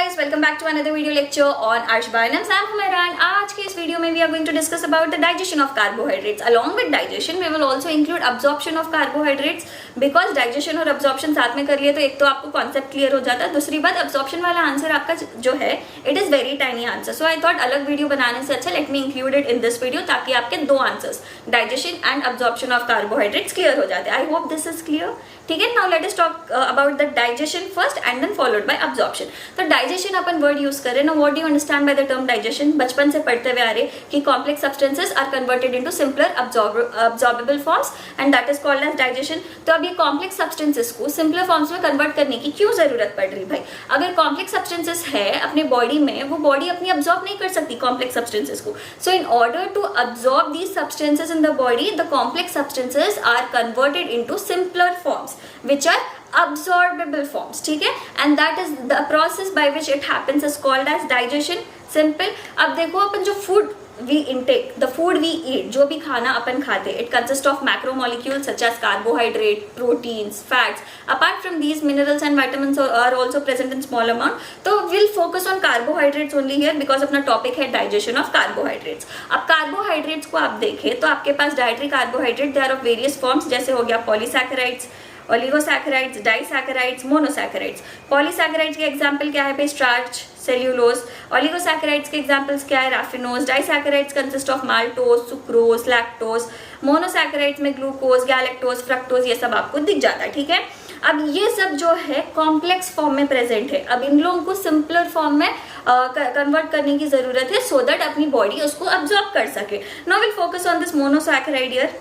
guys, welcome back to another video lecture on Arshbanam. I'm Humayran. आज के इस video में we are going to discuss about the digestion of carbohydrates. Along with digestion, we will also include absorption of carbohydrates because digestion और absorption साथ में कर लिए तो एक तो आपको concept clear हो जाता है, दूसरी बात absorption वाला आंसर आपका जो है it is very tiny answer. So I thought अलग वीडियो बनाने से अच्छा let me include it in this video ताकि आपके दो answers digestion and absorption of carbohydrates clear हो जाते हैं. I hope this is clear. ठीक है. Now let us talk about the digestion first and then followed by absorption. तो digestion अपन वर्ड यूज कर रहे हैं ना. What do you understand by the term digestion? बचपन से पढ़ते हुए आ रहे कि complex substances are converted into simpler absorbable forms and that is called as digestion. तो अब ये कॉम्प्लेक्स सब्सटेंसेस को सिंपलर फॉर्म्स में कन्वर्ट करने की क्यों जरूरत पड़ रही भाई? अगर कॉम्प्लेक्स सब्सटेंसेस है अपने बॉडी में, वो बॉडी अपनी अब्सॉर्ब नहीं कर सकती कॉम्प्लेक्स सब्सटेंसेस को. So in order to absorb these substances in the body, the complex substances are converted into simpler forms which are absorbable forms. ठीक है, and that is the process by which it happens is called as digestion. Simple. अब देखो अपन जो food we intake, the food we eat, जो भी खाना अपन खाते, it consists of macromolecules such as carbohydrate, proteins, fats. Apart from these, minerals and vitamins are also present in small amount. तो we'll focus on carbohydrates only here because अपना topic है digestion of carbohydrates. अब carbohydrates को आप देखें तो आपके पास dietary carbohydrate, they are of various forms. जैसे हो गया polysaccharides, oligosaccharides, disaccharides, monosaccharides. Polysaccharides के एग्जांपल क्या है भाई? Starch, cellulose. ओलिगोसैकेराइड्स के एग्जांपल्स क्या है? Raffinose. Disaccharides consist of maltose, sucrose, lactose. Monosaccharides में ग्लूकोज, गैलेक्टोज, फ्रक्टोज, ये सब आपको दिख जाता है. ठीक है, अब ये सब जो है कॉम्प्लेक्स फॉर्म में प्रेजेंट है. अब इन लोगों को सिंपलर फॉर्म में कन्वर्ट करने की जरूरत है सो दैट अपनी बॉडी उसको अब्सॉर्ब कर सके. Now will focus on this monosaccharide here.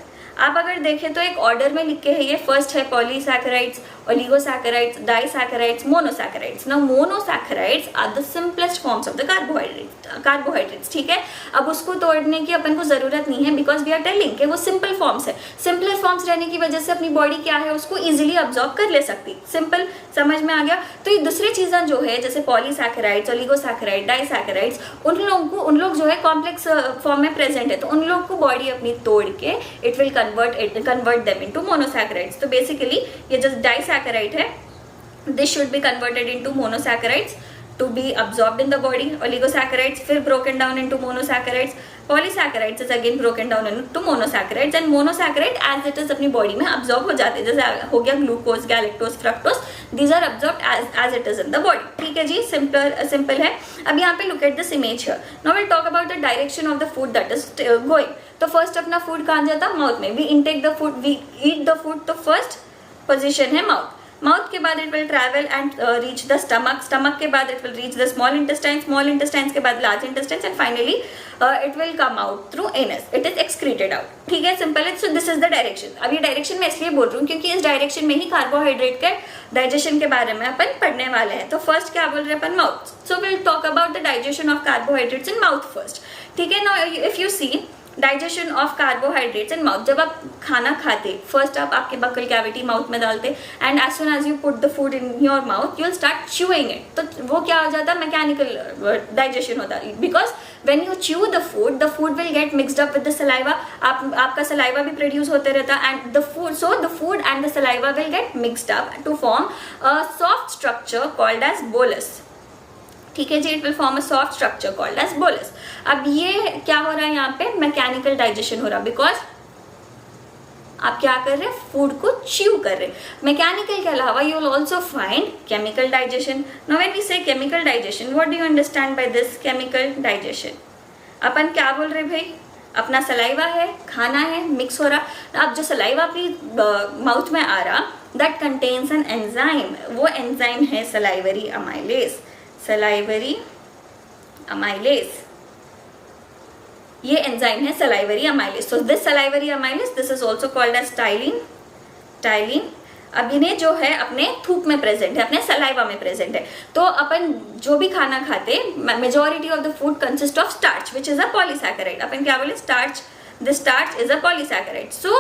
आप अगर देखें तो एक ऑर्डर में लिखे हैं ये. फर्स्ट है polysaccharides, oligosaccharides, disaccharides, monosaccharides. Now monosaccharides are the simplest forms of the carbohydrates. ठीक है, अब उसको तोड़ने की अपन को जरूरत नहीं है बिकॉज वी आर टेलिंग कि वो सिंपल फॉर्म्स है. सिंपलर फॉर्म्स रहने की वजह से अपनी बॉडी क्या है उसको इजिली अब्सॉर्ब कर ले सकती. सिंपल समझ में आ गया. तो ये दूसरी चीजें जो है जैसे पॉलीसैकेराइड्स, ओलिगोसैकेराइड, डाइसैकेराइड्स, उन लोग जो है कॉम्प्लेक्स फॉर्म में प्रेजेंट है तो उन लोग को बॉडी अपनी तोड़ के it will convert them into monosaccharides. तो बेसिकली ये जो डाइसैकेराइड है this should be converted into monosaccharides to be absorbed in the body. Oligosaccharides फिर broken down into monosaccharides. Polysaccharides is again broken down into monosaccharides and monosaccharide as it is अपनी body में absorb हो जाते हैं. जैसे हो गया glucose, galactose, fructose, these are absorbed as it is in the body. ठीक है जी, simple है. अब यहाँ पे look at this image here. Now we'll talk about the direction of the food that is going. तो फर्स्ट अपना food कहाँ जाता? माउथ में. We intake the food, we eat the food. तो फर्स्ट पोजीशन है माउथ. माउथ के बाद it will travel and reach the stomach. Stomach के बाद it will reach the small intestine. Small intestine के बाद large intestine and finally it will come out through anus. It is excreted out. ठीक है, simple है. So this is the direction. अब ये direction मैं इसलिए बोल रही हूँ क्योंकि इस डायरेक्शन में ही कार्बोहाइड्रेट के डाइजेशन के बारे में अपन पढ़ने वाले हैं. तो फर्स्ट क्या बोल रहे हैं अपन? Mouth. So will talk about the digestion of carbohydrates in mouth first. ठीक है, now if you see digestion of carbohydrates in mouth. जब आप खाना खाते फर्स्ट आप आपके बक्कल कैविटी माउथ में डालते and as soon as you put the food in your mouth you will start chewing it. तो वो क्या हो जाता है? मैकेनिकल डाइजेशन होता है because when you chew the food will get mixed up with the saliva. आपका saliva भी प्रोड्यूस होते रहता and the food and the saliva will get mixed up to form a soft structure called as bolus. ठीक है जी, it will form a soft structure called as bolus. अब ये क्या हो रहा है यहाँ पे? मैकेनिकल डाइजेशन हो रहा है बिकॉज आप क्या कर रहे हैं? फूड को च्यू कर रहे हैं. मैकेनिकल के अलावा you will also find chemical digestion. Now when we say chemical digestion, what do you understand by this chemical digestion? अपन क्या बोल रहे भाई? अपना सलाइवा है, खाना है, मिक्स हो रहा. अब जो सलाइवा अपनी माउथ में आ रहा दैट कंटेन्स एन एंजाइम. वो एंजाइम है सलाइवरी अमाइलेज. सलाइवरी अमाइलेज, ये एंजाइम है salivary amylase. So this salivary amylase this is also called as ptyalin. अब इन्हें जो है अपने थूक में प्रेजेंट है, अपने सलाइवा में प्रेजेंट है. तो अपन जो भी खाना खाते majority of the food consist of starch which is a polysaccharide. अपन क्या बोले? Starch This starch is a polysaccharide. So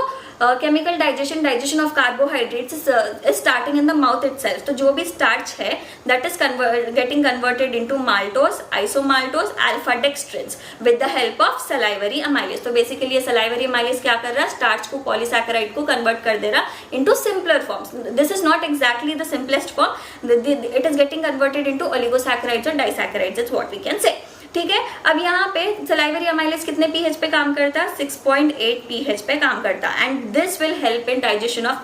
chemical digestion of carbohydrates is starting in the mouth itself. तो जो भी starch है that is getting converted into maltose, isomaltose, alpha dextrins with the help of salivary amylase. तो basically ये salivary amylase क्या कर रहा है, starch को polysaccharide को convert कर दे रहा into simpler forms. This is not exactly the simplest form. It is getting converted into oligosaccharides or disaccharides. That's what we can say. ठीक है, अब यहाँ पे सलाइवरी अमाइलेज कितने pH पे काम करता है, 6.8 pH पे काम करता है, and this will help in digestion of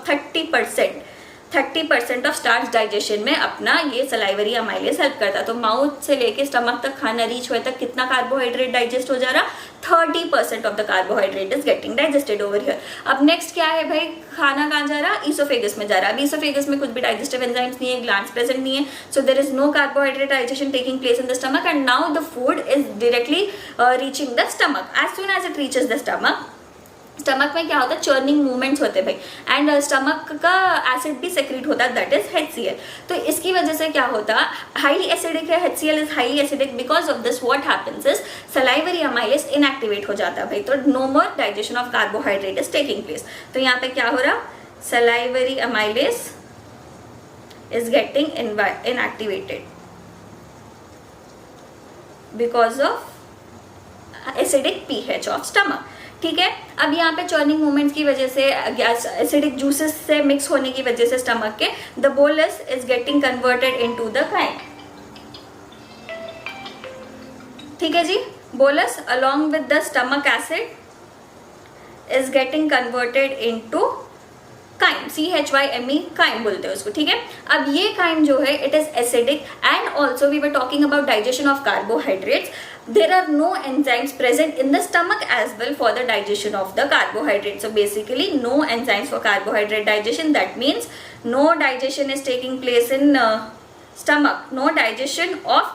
30% of starch digestion में अपना ये सलाइवरी अमाइलेज हेल्प करता है। तो माउथ से लेके स्टमक तक खाना रीच हुए तक कितना कार्बोहाइड्रेट डाइजेस्ट हो जा रहा, 30% of the carbohydrate is getting digested over here. अब नेक्स्ट क्या है भाई, खाना कहाँ जा रहा, ईसोफेगस में जा रहा है। अब ईसोफेगस में कुछ भी डाइजेस्टिव एंजाइम्स नहीं है, ग्लैंड्स प्रेजेंट नहीं है, so there is no carbohydrate digestion taking place in the stomach, and now the food is directly reaching the stomach. As soon as it reaches the stomach में क्या होता है, churning movements होते हैं भाई, and stomach का acid भी secrete होता है, दैट इज HCl। तो इसकी वजह से क्या होता है, हाईली एसिडिक है, HCl is highly acidic, because of this what happens is salivary amylase inactivate हो जाता है भाई, तो no more digestion of carbohydrate is taking place. तो यहाँ पे क्या हो रहा, salivary amylase is getting inactivated because of acidic pH of stomach. ठीक है, अब यहाँ पे चर्निंग मूवमेंट्स की वजह से, एसिडिक जूसेस से मिक्स होने की वजह से स्टमक के, the bolus is getting converted into the crime. ठीक है जी, bolus along with the stomach acid is getting converted into crime, CHYME crime बोलते हैं उसको। ठीक है, अब ये काइम जो है it is acidic, and also we were talking about digestion of carbohydrates, there are no enzymes present in the stomach as well for the digestion of the carbohydrates. So basically no enzymes for carbohydrate digestion, that means no digestion is taking place in stomach, no digestion of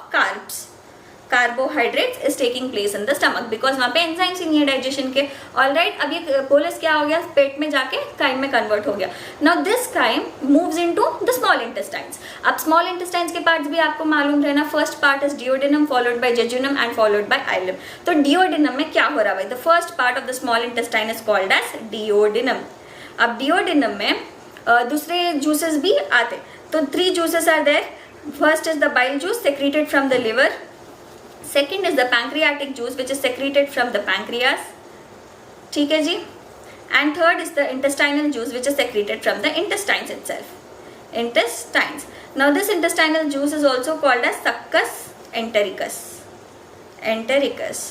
carbohydrates is taking place in the stomach because वहाँ पे enzymes ही नहीं है digestion के। Alright, अब ये bolus क्या हो गया, पेट में जाके काइम में convert हो गया। Now this chyme moves into the small intestines। अब small intestines के parts भी आपको मालूम रहना, first part is duodenum followed by jejunum and followed by ileum। तो duodenum में क्या हो रहा है, the first part of the small intestine is called as duodenum। अब duodenum में दूसरे juices भी आते, तो 3 juices are there। First is the bile juice secreted from the liver, second is the pancreatic juice which is secreted from the pancreas, ठीक है जी, and third is the intestinal juice which is secreted from the intestines itself, intestines। Now this intestinal juice is also called as succus entericus, entericus।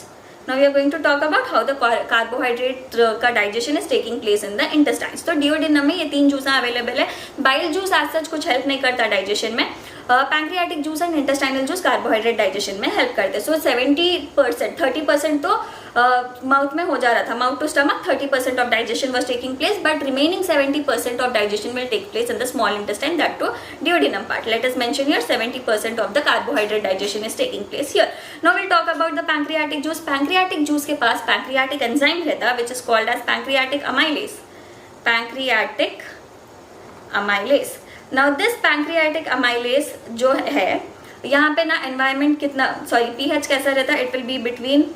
Now we are going to talk about how the carbohydrate का digestion is taking place in the intestines। तो duodenum में ये 3 juice available है। bile juice as such कुछ help नहीं करता digestion में, pancreatic juice and intestinal juice carbohydrate digestion में हेल्प करते हैं। सो 70%, 30% तो माउथ में हो जा रहा था, mouth to stomach 30% of digestion was taking place, but remaining 70% of digestion will take place in the small intestine, that too duodenum part। Let us mention here 70% of the carbohydrate digestion is taking place here। Now we'll talk about the pancreatic juice। pancreatic juice के पास pancreatic enzyme रहता है which is called as pancreatic amylase, pancreatic amylase। Now this pancreatic amylase जो है यहाँ पे ना environment कितना, sorry pH कैसा रहता है, it will be between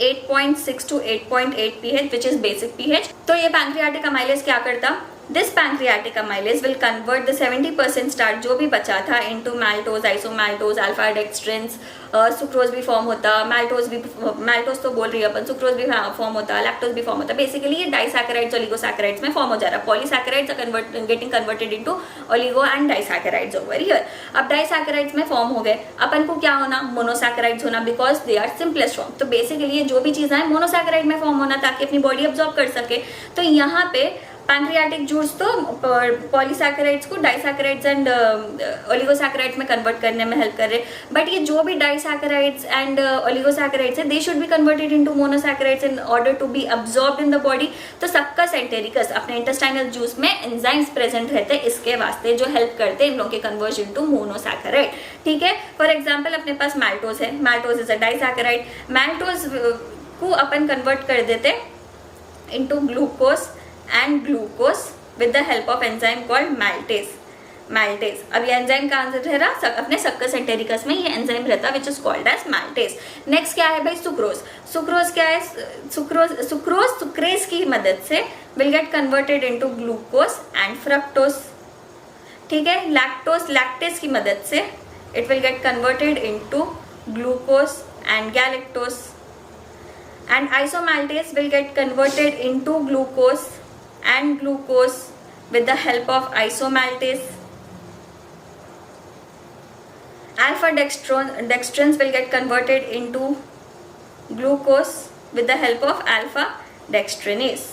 8.6 to 8.8 pH which is basic pH। तो ये pancreatic amylase क्या करता, this pancreatic amylase will convert the 70% starch जो भी बचा था into maltose, isomaltose, alpha dextrins, sucrose भी फॉर्म होता, maltose तो बोल रही है अपन, सुक्रोज भी फॉर्म होता, लैक्टोज भी फॉर्म होता। बेसिकली ये डाइसैकेराइड्स ओलिगोसैकेराइड्स में फॉर्म हो जा रहा है। Polysaccharides are getting converted into oligo and disaccharides over here. अब डाइसैकेराइड्स में फॉर्म हो गए, अपन को क्या होना, मोनोसैकेराइड्स होना, because they are simplest form. तो बेसिकली ये जो भी चीज़ है मोनोसैकेराइड में फॉर्म होना ताकि अपनी बॉडी अब्जॉर्ब कर सके। तो यहाँ पे पैंक्रियाटिक जूस तो पॉलीसैकेराइड्स को डाइसैकेराइड्स एंड ओलिगोसैकेराइड्स में कन्वर्ट करने में हेल्प कर रहे, बट ये जो भी डाइसैकेराइड्स एंड ओलिगोसैकेराइड्स है they should be converted into monosaccharides in order to be absorbed in the body. तो सक्कस एंटेरिकस अपने इंटेस्टाइनल जूस में एंजाइम्स प्रेजेंट रहते हैं इसके वास्ते जो हेल्प करते हैं इन लोगों के कन्वर्जन टू मोनोसैकेराइड। ठीक है, फॉर एग्जाम्पल अपने पास मैल्टोज है, मैल्टोज इज अ डाइसैकेराइड। मैल्टोज को अपन कन्वर्ट कर देते into glucose and glucose with the help of enzyme called maltase। अब ये एंजाइम कहाँ से रहा, अपने सक्कस एंटेरिकस में ये एंजाइम रहता which is called as maltase। Next क्या है भाई, सुक्रोज। सुक्रोज क्या है, सुक्रोज सुक्रेज की मदद से will get converted into glucose and fructose, ठीक है। लैक्टोज लैक्टेज की मदद से it will get converted into glucose and galactose, and isomaltase will get converted into glucose and glucose with the help of isomaltase. Alpha dextrins will get converted into glucose with the help of alpha dextrinase.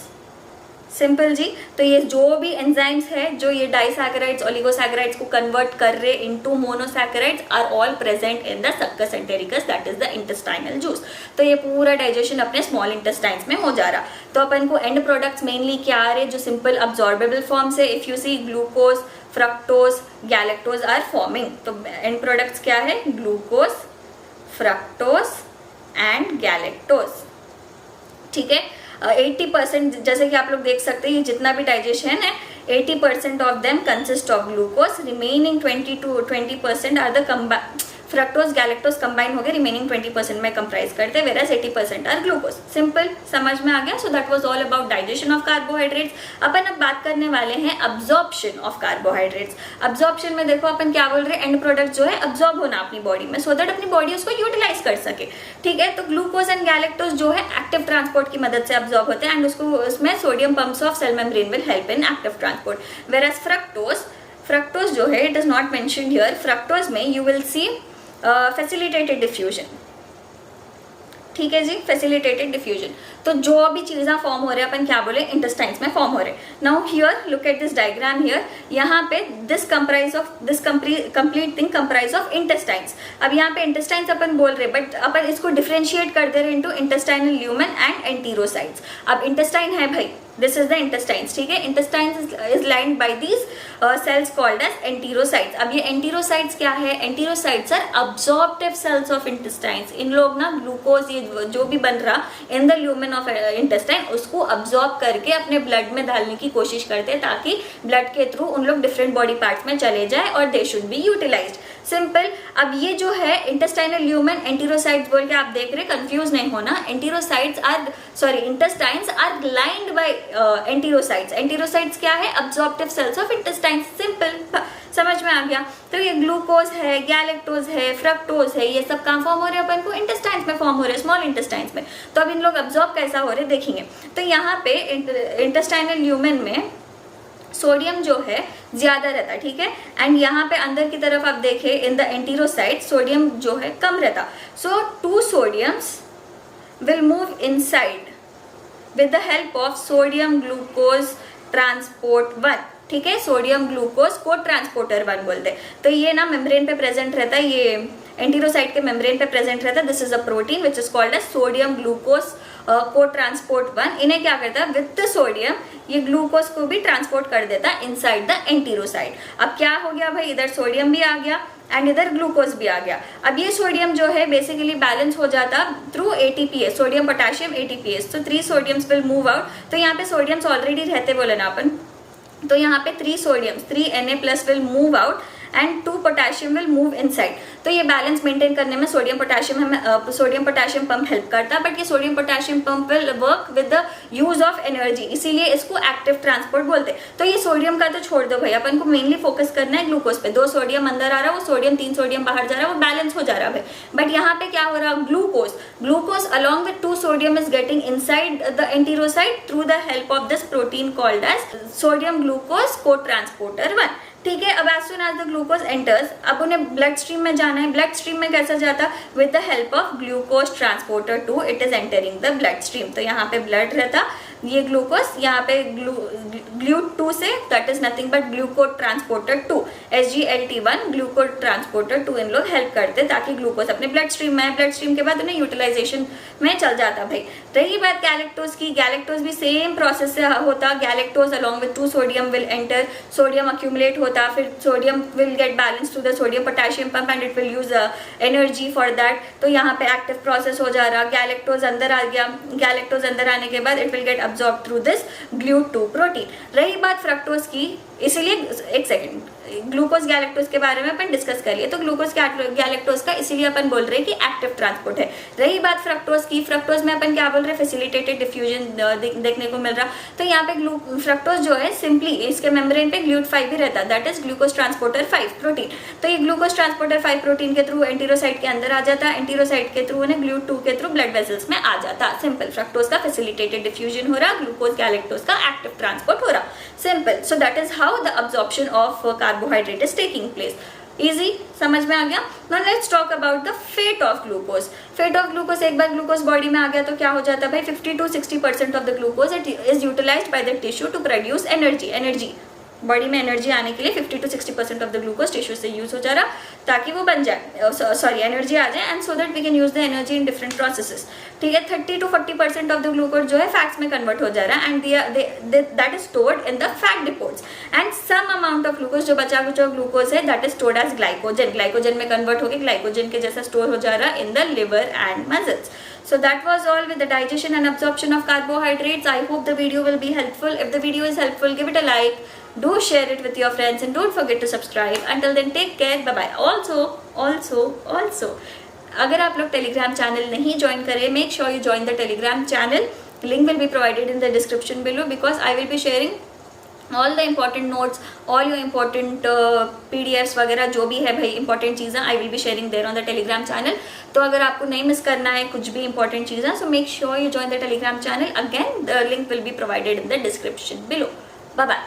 Simple जी। तो ये जो भी enzymes है जो ये disaccharides oligosaccharides को convert कर रहे into monosaccharides are all present in the succus entericus, that is the intestinal juice. तो ये पूरा डाइजेशन अपने स्मॉल इंटेस्टाइन्स में हो जा रहा। तो अपन को एंड प्रोडक्ट्स मेनली क्या आ रहे जो सिंपल अब्जॉर्बेबल फॉर्म से, if you see glucose, fructose, galactose are forming. तो एंड प्रोडक्ट्स क्या है, ग्लूकोज, फ्रक्टोज एंड गैलेक्टोज, ठीक है। 80% जैसे कि आप लोग देख सकते हैं ये जितना भी डाइजेशन है 80% of them consist of glucose, remaining 20% are the fructose galactose combine हो गए, रिमेनिंग 20% में कंप्राइज करते हैं, वेरास 80% आर ग्लूकोज। सिंपल, समझ में आ गया। So that was all about digestion of carbohydrates. अपन अब बात करने वाले हैं अब्जॉर्प्शन ऑफ कार्बोहाइड्रेट्स। अब्जॉर्प्शन में देखो अपन क्या बोल रहे हैं, एंड प्रोडक्ट जो है अब्जॉर्ब होना अपनी बॉडी में, सो दैट अपनी बॉडी उसको यूटिलाइज कर सके, ठीक है। तो ग्लूकोज एंड गैलेक्टोज जो है एक्टिव ट्रांसपोर्ट की मदद से अब्जॉर्ब होते हैं एंड उसको उसमें sodium pumps of cell membrane will help in active transport. Whereas fructose जो है it is not mentioned here. Fructose में you will see facilitated diffusion, ठीक है जी, फैसिलिटेटेड डिफ्यूजन। तो जो भी चीज़ें फॉर्म हो रहे हैं अपन क्या बोले, इंटेस्टाइन्स में फॉर्म हो रहे हैं। Now here look at this diagram here, यहाँ पे this complete thing comprise of intestines. अब यहाँ पे इंटेस्टाइन्स अपन बोल रहे बट अपन इसको डिफरेंशिएट कर दे रहे इनटू इंटेस्टाइनल ल्यूमेन एंड एंटीरोसाइट्स। अब इंटेस्टाइन है भाई, दिस इज द इंटेस्टाइन्स, ठीक है। Intestines is lined by these cells called as enterocytes. अब ये एंटीरोसाइट्स क्या है, enterocytes are absorptive cells of intestines. इन लोग ना ग्लूकोज ये जो भी बन रहा in the lumen of intestine उसको अब्जॉर्ब करके अपने ब्लड में डालने की कोशिश करते हैं ताकि ब्लड के थ्रू उन लोग डिफरेंट बॉडी पार्ट्स में चले जाए और they should be utilized. Simple. अब ये जो है इंटेस्टाइनल ल्यूमेन एंटीरोसाइट्स बोल के आप देख रहे, कंफ्यूज नहीं होना। Intestines are lined by enterocytes. Enterocytes क्या है, absorptive cells of intestines. Simple, समझ में आ गया। तो ये ग्लूकोज है, गैलेक्टोज है, फ्रक्टोज है, ये सब कहाँ फॉर्म हो रहे हैं अपन को, इंटेस्टाइन्स में फॉर्म हो रहे हैं, स्मॉल इंटेस्टाइन्स में। तो अब इन लोग अब्जॉर्ब कैसा हो रहे हैं देखेंगे। तो यहाँ पे इंटेस्टाइनल ल्यूमेन में सोडियम जो है ज्यादा रहता है, ठीक है। एंड यहाँ पे अंदर की तरफ आप देखें इन द एंटीरोसाइट सोडियम जो है कम रहता। So 2 sodiums will move inside with the help of sodium glucose transport 1, ठीक है। सोडियम ग्लूकोज को ट्रांसपोर्टर 1 बोलते हैं। तो ये ना मेम्ब्रेन पे प्रेजेंट रहता है, ये एंटीरोसाइट के मेम्ब्रेन पे प्रेजेंट रहता है। This is a protein which is called as sodium glucose cotransport 1। इन्हें क्या करता है, विद सोडियम ये ग्लूकोज को भी ट्रांसपोर्ट कर देता है इनसाइड द एंटीरोसाइट। अब क्या हो गया भाई, इधर सोडियम भी आ गया एंड इधर ग्लूकोज भी आ गया। अब ये सोडियम जो है बेसिकली बैलेंस हो जाता through ATPase, sodium potassium ATPase। तो 3 सोडियम्स विल मूव आउट। तो यहाँ पे सोडियम्स ऑलरेडी रहते बोले ना अपन, तो यहाँ पे 3 sodiums 3 Na+ will move out and 2 potassium will move inside. तो ये बैलेंस मेंटेन करने में सोडियम पोटेशियम पंप हेल्प करता है। बट ये sodium potassium pump will work with the use of energy, इसीलिए इसको एक्टिव ट्रांसपोर्ट बोलते हैं। तो ये सोडियम का तो छोड़ दो भाई, अपन को मेनली फोकस करना है ग्लूकोज पे। 2 सोडियम अंदर आ रहा है, वो सोडियम 3 सोडियम बाहर जा रहा है, वो बैलेंस हो जा रहा है। बट यहाँ पे क्या हो रहा है, glucose along with 2 sodium is getting inside the enterocyte through the help of this protein called as sodium glucose cotransporter 1, ठीक है। अब as soon as the glucose enters, अब उन्हें ब्लड स्ट्रीम में जाना है। ब्लड स्ट्रीम में कैसा जाता, with the help of glucose transporter 2 it is entering the blood stream. तो यहाँ पे ब्लड रहता, ये ग्लूकोज यहाँ पे GLUT2 से, that is nothing but glucose transporter 2 SGLT1 glucose transporter 2 इन लोग हेल्प करते ताकि ग्लूकोज अपने ब्लड स्ट्रीम में आए। ब्लड स्ट्रीम के बाद उन्हें यूटिलाइजेशन में चल जाता भाई। रही बात गैलेक्टोज की, गैलेक्टोज भी सेम प्रोसेस से होता। Galactose along with 2 sodium will enter, sodium accumulate होता, फिर sodium will get balance to the sodium potassium pump and it will use energy for that. तो यहाँ पे एक्टिव प्रोसेस हो जा रहा, गैलेक्टोज अंदर आ गया। गैलेक्टोज अंदर आने के बाद it will get absorbed through this GLUT2 protein। रही बात फ्रक्टोज की, इसीलिए एक सेकंड, ग्लूकोज गैलेक्टोज के बारे में अपन डिस्कस कर लिए। तो ग्लूकोज गैलेक्टोज का इसीलिए अपन बोल रहे हैं कि एक्टिव ट्रांसपोर्ट है। रही बात फ्रक्टोज की, फ्रक्टोज में अपन क्या बोल रहे हैं, फैसिलिटेटेड डिफ्यूजन देखने को मिल रहा। तो यहाँ पे फ्रक्टोज जो है सिंपली इसके मेम्ब्रेन पे GLUT5 भी रहता है, that is glucose transporter 5 protein. तो ये ग्लूकोज ट्रांसपोर्टर 5 प्रोटीन के थ्रू एंटीरोसाइट के अंदर आ जाता है, एंटीरोसाइट के थ्रू उन्हें GLUT2 के थ्रू ब्लड वेसल्स में आ जाता। सिंपल, फ्रक्टोज का फैसिलिटेटेड डिफ्यूजन हो रहा, ग्लूकोज गैलेक्टोज का एक्टिव ट्रांसपोर्ट हो रहा। Simple, so that is how the absorption of carbohydrate is taking place. Easy, समझ में आ गया। Now let's talk about the fate of glucose. Fate of glucose, एक बार ग्लूकोज बॉडी में आ गया तो क्या हो जाता है भाई, 50 to 60% of the glucose it is utilized by the tissue to produce energy. Body में एनर्जी आने के लिए 50 to 60% of the glucose tissue से यूज हो जा रहा ताकि वो बन जाए, सॉरी एनर्जी आ जाए, and so that we can use the energy in different processes. ठीक है, 30 to 40% ऑफ द ग्लूकोज जो है फैट्स में कन्वर्ट हो जा रहा है, and that is stored in the fat depots, and some amount of glucose जो बचा कुछ ग्लूकोज है that is stored as glycogen में कन्वर्ट होकर ग्लाइकोजन के जैसा स्टोर हो जा रहा है in the liver and muscles. So that was all with the digestion and absorption of carbohydrates. I hope the video will be helpful. If the video is helpful, give it a like. Do share it with your friends and don't forget to subscribe. Until then, take care. Bye bye. Also, अगर आप लोग Telegram channel नहीं join करें, make sure you join the telegram channel. Link will be provided in the description below because I will be sharing all the important notes, all your important PDFs वगैरह जो भी है भाई important चीज़ें, I will be sharing there on the telegram channel. तो अगर आपको नहीं मिस करना है कुछ भी important चीज़ें, so make sure you join the telegram channel. Again, the link will be provided in the description below. Bye bye.